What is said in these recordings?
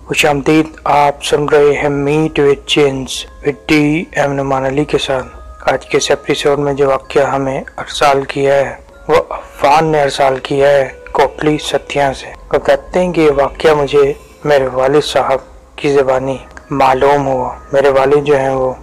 खुशामदीद, आप सुन रहे हैं मीट विद चिंस with D M Numan Ali के साथ। आज के इस एपिसोड में जो वाक़या हमें अरसाल किया है वो अफान ने अरसाल किया है कोटली सत्या से। वो कहते हैं कि ये वाक़या मुझे मेरे वालिद साहब की ज़बानी मालूम हुआ। मेरे वालिद जो हैं वो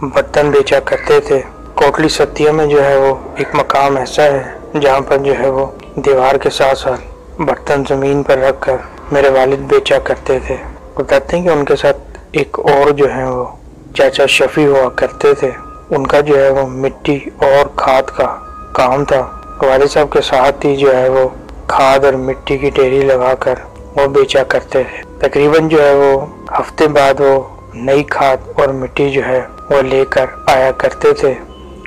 बर्तन बेचा करते थे। कोटली सत्या में जो है वो एक मकाम ऐसा है जहाँ पर जो है वो दीवार के साथ साथ बर्तन ज़मीन पर रख कर मेरे वालिद बेचा करते थे। वो कहते हैं कि उनके साथ एक और जो है वो चाचा शफी हुआ करते थे। उनका जो है वो मिट्टी और खाद का काम था। वालिद साहब के साथ ही जो है वो खाद और मिट्टी की ढेरी लगाकर वो बेचा करते थे। तकरीबन जो है वो हफ्ते बाद वो नई खाद और मिट्टी जो है वो लेकर आया करते थे।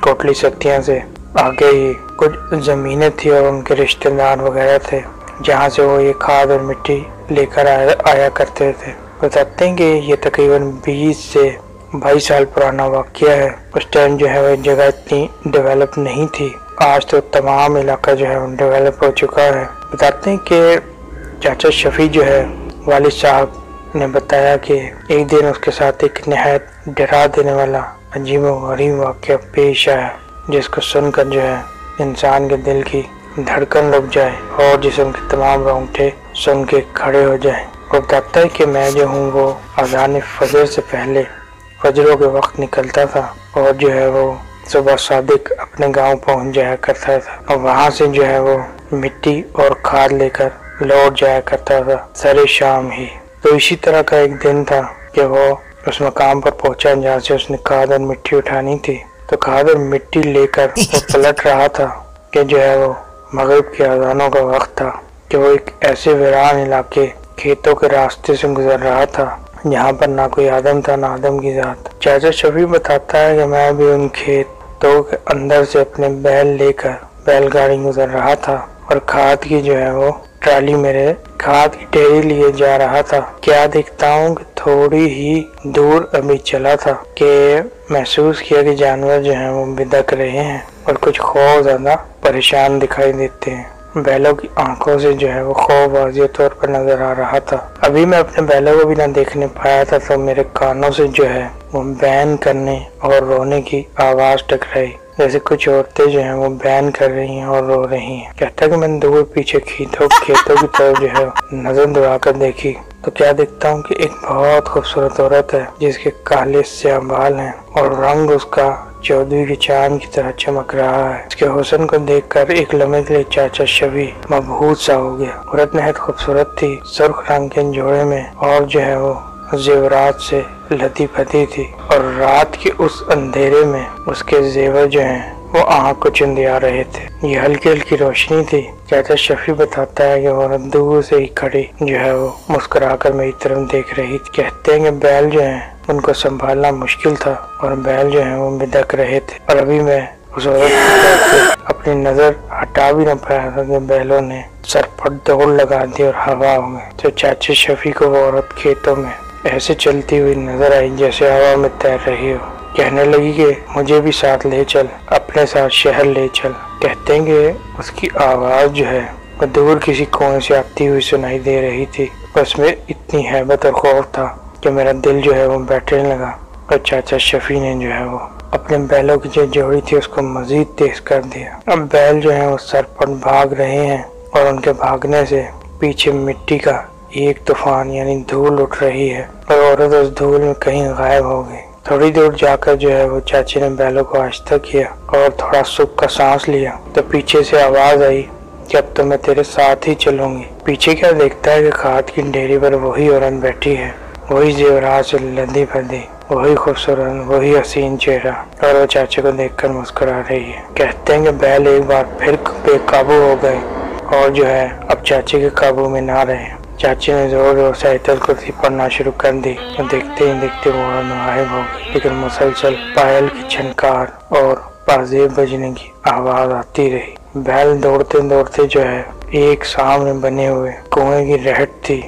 कोटली सत्या से आगे ही कुछ ज़मीनें थी और उनके रिश्तेदार वगैरह थे जहाँ से वो ये खाद और मिट्टी लेकर आया करते थे। बताते हैं कि ये तकरीबन 20 से 22 साल पुराना वाक़या है। उस टाइम जो है वो जगह इतनी डेवलप नहीं थी। आज तो तमाम इलाका जो है वो डेवलप हो चुका है। बताते हैं कि चाचा शफी जो है वालिद साहब ने बताया कि एक दिन उसके साथ एक नहायत डरा देने वाला अजीब व गरीब वाक़या पेश आया, जिसको सुनकर जो है इंसान के दिल की धड़कन रुक जाए और जिस्म के तमाम रोंगटे सुन के खड़े हो जाए। वो बताता है कि मैं जो हूँ वो अज़ान फजर से पहले फजरों के वक्त निकलता था और जो है वो सुबह सादिक अपने गांव पहुँच जाया करता था और वहाँ से जो है वो मिट्टी और खाद लेकर लौट जाया करता था सरे शाम ही। तो इसी तरह का एक दिन था कि वो उस मकाम पर पहुंचा जहाँ से उसने खाद और मिट्टी उठानी थी। तो खाद और मिट्टी लेकर वो पलट रहा था कि जो है वो मगरिब के अज़ानों का वक्त था कि वो एक ऐसे वीरान इलाके खेतों के रास्ते से गुजर रहा था जहाँ पर ना कोई आदम था ना आदम की जात। चाचा शफी बताता है कि मैं भी उन खेतों के अंदर से अपने बैल लेकर बैलगाड़ी गुजर रहा था और खाद की जो है वो ट्राली मेरे खाद की ढेरी लिए जा रहा था। क्या देखता हूँ कि थोड़ी ही दूर अभी चला था कि महसूस किया कि जानवर जो हैं वो बिदक रहे हैं और कुछ खौफ ज़्यादा परेशान दिखाई देते हैं। बैलों की आंखों से जो है वो खौफ वाज़िह तौर पर नजर आ रहा था। अभी मैं अपने बैलों को भी ना देखने पाया था तो मेरे कानों से जो है वो बैन करने और रोने की आवाज़ टकराई, जैसे कुछ औरतें जो हैं वो बैन कर रही हैं और रो रही हैं। कहता कि मैंने दूर पीछे खेतों की तरफ जो है नजर दौड़ाकर देखी तो क्या देखता हूँ कि एक बहुत खूबसूरत औरत है जिसके काले स्याह बाल हैं और रंग उसका चौधरी के चांद की तरह चमक रहा है। उसके हुस्न को देखकर एक लम्हे के लिए चाचा शफी मबहूत सा हो गया। औरत नहायत खूबसूरत थी, सुर्ख रंग के जोड़े में और जो है वो जेवरात से लदी फदी थी और रात के उस अंधेरे में उसके जेवर जो हैं वो आँख को चुंधिया रहे थे। ये हल्की हल्की रोशनी थी। चाचा शफी बताता है कि औरत दूर से ही खड़ी जो है वो मुस्कुराकर मेरी तरफ देख रही थी। कहते हैं कि बैल जो हैं उनको संभालना मुश्किल था और बैल जो हैं वो बिदक रहे थे और अभी मैं उस औरत की तरफ से अपनी नजर हटा भी न पाया था कि बैलों ने सर पर दौड़ लगा दी और हवा हो गई। तो चाचा शफी को वो औरत खेतों में ऐसे चलती हुई नजर आई जैसे हवा में तैर रही हो। कहने लगी कि मुझे भी साथ ले चल, अपने साथ शहर ले चल। कहते हैं कि उसकी आवाज़ जो है वो दूर किसी कोने से आती हुई सुनाई दे रही थी। उसमें इतनी हैबत और खौफ था कि मेरा दिल जो है वो बैठने लगा और चाचा शफी ने जो है वो अपने बैलों की जो जोड़ी थी उसको मजीद तेज कर दिया। अब बैल जो है वो सर पर भाग रहे हैं और उनके भागने से पीछे मिट्टी का एक तूफान यानी धूल उठ रही है और औरत उस धूल में कहीं गायब हो गई। थोड़ी दूर जाकर जो है वो चाची ने बैलों को आहिस्ता किया और थोड़ा सुख का सांस लिया तो पीछे से आवाज आई कि अब तो मैं तेरे साथ ही चलूंगी। पीछे क्या देखता है कि खाद की ढेरी पर वही औरत बैठी है, वही जेवरात से लदी फदी, वही खूबसूरत, वही हसीन चेहरा और वो चाचे को देखकर मुस्कुरा रही है। कहते हैं कि बैल एक बार फिर बेकाबू हो गए और जो है अब चाचे के काबू में ना रहे। चाची ने जोर जोर से आयतल कुर्सी पढ़ना शुरू कर दी और देखते ही देखते वो गायब हो गई। लेकिन मुसलसल पायल की छनकार और पाजेब बजने की आवाज आती रही। बैल दौड़ते दौड़ते जो है एक सामने बने हुए कुएं की रहट थी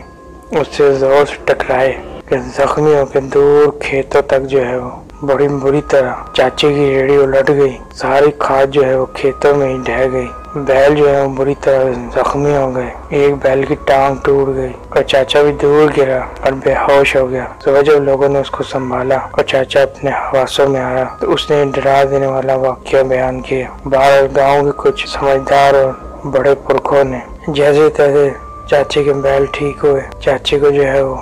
उससे जोर से टकराए कि जख्मी होकर दूर खेतों तक जो है वो बड़ी बुरी तरह चाची की रेड़ी उलट गई। सारी खाद जो है वो खेतों में ही ढह गई। बैल जो है वो बुरी तरह जख्मी हो गए। एक बैल की टांग टूट गई और चाचा भी दूर गिरा और बेहोश हो गया। सुबह जब लोगों ने उसको संभाला और चाचा अपने हवासों में आया तो उसने डरा देने वाला वाक़या बयान किया। बाहर गाँव के कुछ समझदार और बड़े पुरखों ने जैसे तैसे चाचे के बैल ठीक हुए। चाचे को जो है वो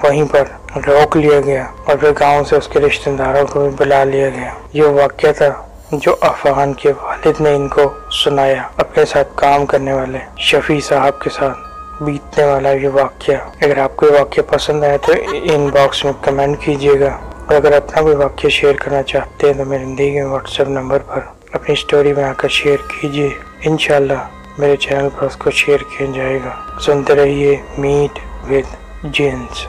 वहीं पर रोक लिया गया और फिर गांव से उसके रिश्तेदारों को भी बुला लिया गया। ये वाक़या था जो अफगान के वालिद ने इनको सुनाया। अपने साथ काम करने वाले शफी साहब के साथ बीतने वाला ये वाक़या। अगर आपको ये वाक़या पसंद आया तो इनबॉक्स में कमेंट कीजिएगा और अगर अपना कोई वाक़या शेयर करना चाहते हैं तो मेरे दिए गए व्हाट्सएप नंबर पर अपनी स्टोरी में आकर शेयर कीजिए। इंशाल्लाह मेरे चैनल पर उसको शेयर किया जाएगा। सुनते रहिए मीट विद जिन्स।